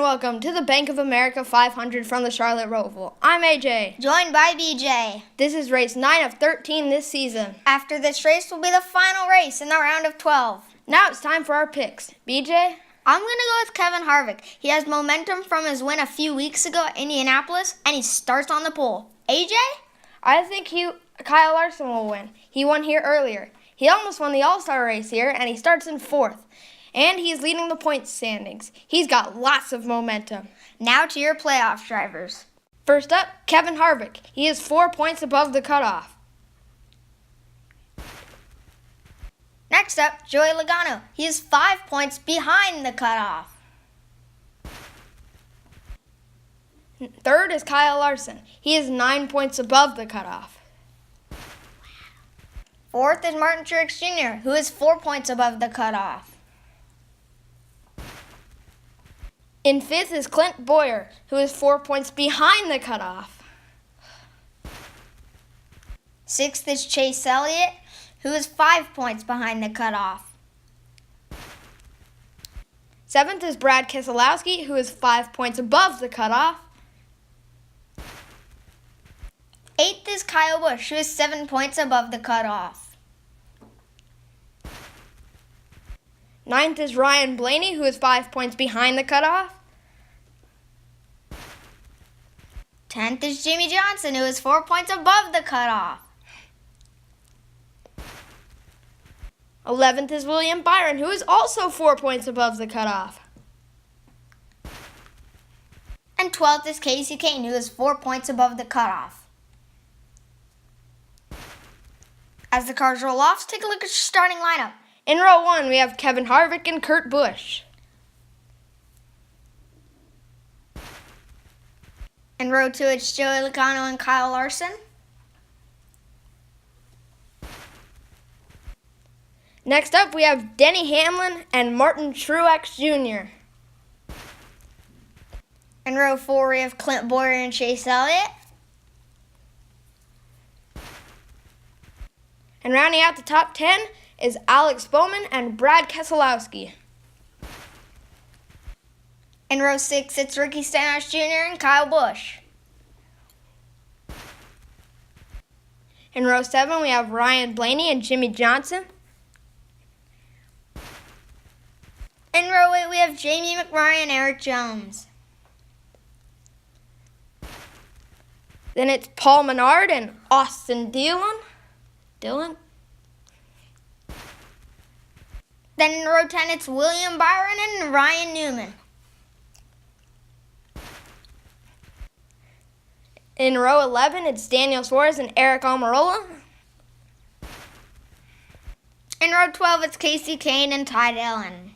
welcome to the Bank of America 500 from the Charlotte Roval. I'm AJ. Joined by BJ. This is race 9 of 13 this season. After this race will be the final race in the round of 12. Now it's time for our picks. BJ? I'm going to go with Kevin Harvick. He has momentum from his win a few weeks ago at Indianapolis, and he starts on the pole. AJ? I think Kyle Larson will win. He won here earlier. He almost won the All-Star race here, and he starts in 4th. And he's leading the points standings. He's got lots of momentum. Now to your playoff drivers. First up, Kevin Harvick. He is 4 points above the cutoff. Next up, Joey Logano. He is 5 points behind the cutoff. Third is Kyle Larson. He is 9 points above the cutoff. Fourth is Martin Truex Jr., who is 4 points above the cutoff. In 5th is Clint Bowyer, who is 4 points behind the cutoff. 6th is Chase Elliott, who is 5 points behind the cutoff. 7th is Brad Keselowski, who is 5 points above the cutoff. 8th is Kyle Busch, who is 7 points above the cutoff. 9th is Ryan Blaney, who is 5 points behind the cutoff. 10th is Jimmy Johnson, who is 4 points above the cutoff. 11th is William Byron, who is also 4 points above the cutoff. And 12th is Casey Kane, who is 4 points above the cutoff. As the cars roll off, let's take a look at your starting lineup. In row 1, we have Kevin Harvick and Kurt Busch. In row 2, it's Joey Logano and Kyle Larson. Next up, we have Denny Hamlin and Martin Truex Jr. In row 4, we have Clint Bowyer and Chase Elliott. And rounding out the top 10 is Alex Bowman and Brad Keselowski. In row 6, it's Ricky Stenhouse Jr. and Kyle Busch. In row 7, we have Ryan Blaney and Jimmy Johnson. In row 8, we have Jamie McMurray and Eric Jones. Then it's Paul Menard and Austin Dillon. Then in row 10, it's William Byron and Ryan Newman. In row 11, it's Daniel Suarez and Eric Almirola. In row 12, it's Casey Kane and Ty Dillon.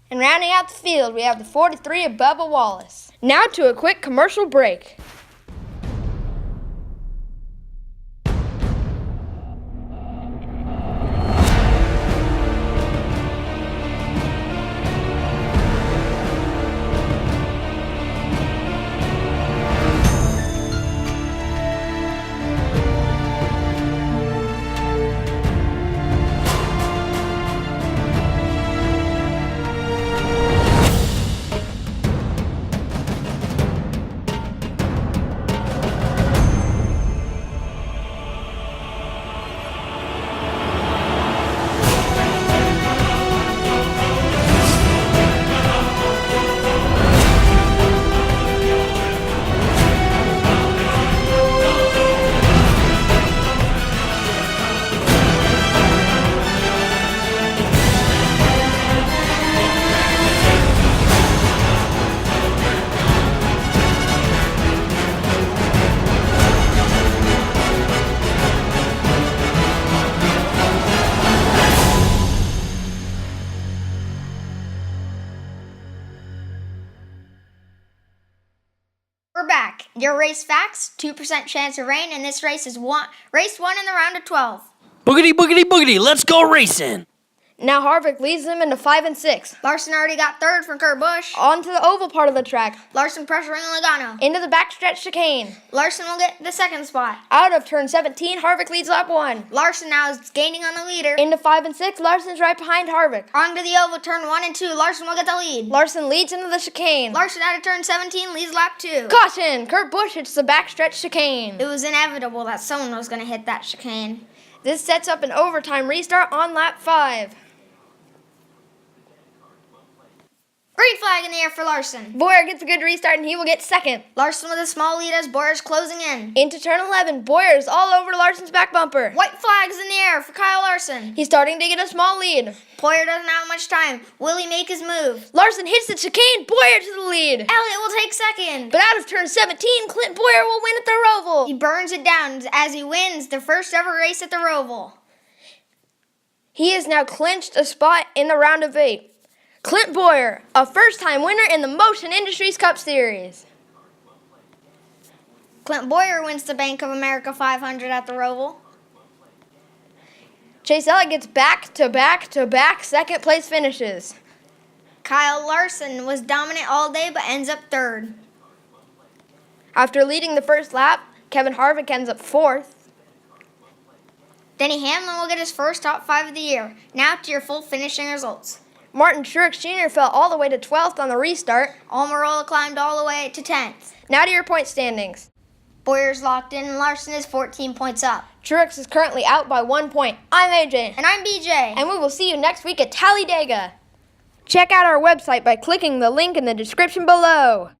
And rounding out the field, we have the 43 of Bubba Wallace. Now to a quick commercial break. We're back. Your race facts: 2% chance of rain, and this race is race 1 in the round of 12. Boogity, boogity, boogity, let's go racing! Now Harvick leads them into 5 and 6. Larson already got third from Kurt Busch. On to the oval part of the track. Larson pressuring Logano. Into the backstretch chicane. Larson will get the second spot. Out of turn 17, Harvick leads lap 1. Larson now is gaining on the leader. Into 5 and 6, Larson's right behind Harvick. On to the oval, turn 1 and 2. Larson will get the lead. Larson leads into the chicane. Larson out of turn 17 leads lap 2. Caution! Kurt Busch hits the backstretch chicane. It was inevitable that someone was going to hit that chicane. This sets up an overtime restart on lap 5. Green flag in the air for Larson. Boyer gets a good restart and he will get second. Larson with a small lead as Boyer's closing in. Into turn 11, Boyer's all over Larson's back bumper. White flags in the air for Kyle Larson. He's starting to get a small lead. Boyer doesn't have much time. Will he make his move? Larson hits the chicane, Boyer to the lead. Elliott will take second. But out of turn 17, Clint Boyer will win at the Roval. He burns it down as he wins the first ever race at the Roval. He has now clinched a spot in the round of 8. Clint Boyer, a first-time winner in the Motion Industries Cup Series. Clint Boyer wins the Bank of America 500 at the Roval. Chase Elliott gets back-to-back second-place finishes. Kyle Larson was dominant all day but ends up third. After leading the first lap, Kevin Harvick ends up 4th. Denny Hamlin will get his first top 5 of the year. Now to your full finishing results. Martin Truex Jr. fell all the way to 12th on the restart. Almirola climbed all the way to 10th. Now to your point standings. Boyer's locked in and Larson is 14 points up. Truex is currently out by 1 point. I'm AJ. And I'm BJ. And we will see you next week at Talladega. Check out our website by clicking the link in the description below.